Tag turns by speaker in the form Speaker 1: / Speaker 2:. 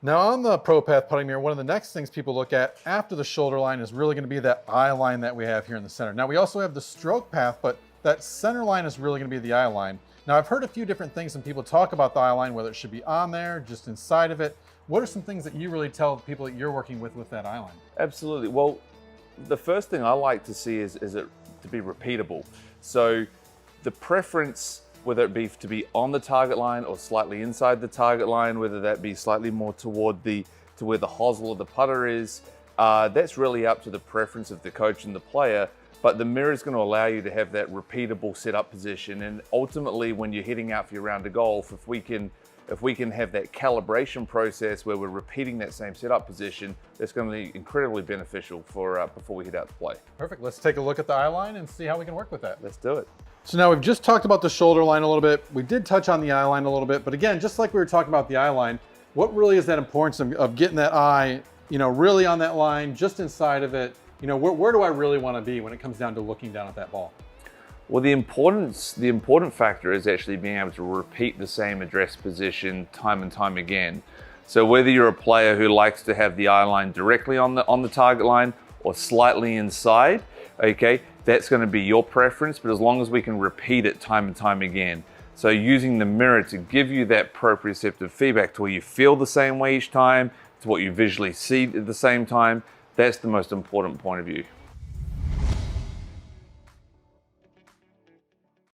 Speaker 1: Now on the Pro Path putting mirror, one of the next things people look at after the shoulder line is really going to be that eye line that we have here in the center. Now we also have the stroke path, but that center line is really going to be the eye line. Now I've heard a few different things when people talk about the eye line, whether it should be on there, just inside of it. What are some things that you really tell the people that you're working with that eye line?
Speaker 2: Absolutely. Well, the first thing I like to see is it to be repeatable. So the preference, whether it be to be on the target line or slightly inside the target line, whether that be slightly more to where the hosel of the putter is, that's really up to the preference of the coach and the player. But the mirror is going to allow you to have that repeatable setup position. And ultimately, when you're heading out for your round of golf, if we can have that calibration process where we're repeating that same setup position, that's going to be incredibly beneficial for before we head out to play.
Speaker 1: Perfect. Let's take a look at the eye line and see how we can work with that.
Speaker 2: Let's do it.
Speaker 1: So now we've just talked about the shoulder line a little bit. We did touch on the eye line a little bit, but again, just like we were talking about the eye line, what really is that importance of getting that eye, really on that line, just inside of it? Where do I really want to be when it comes down to looking down at that ball?
Speaker 2: Well, the important factor is actually being able to repeat the same address position time and time again. So whether you're a player who likes to have the eye line directly on the target line or slightly inside, okay, that's going to be your preference, but as long as we can repeat it time and time again. So using the mirror to give you that proprioceptive feedback to where you feel the same way each time, to what you visually see at the same time, that's the most important point of view.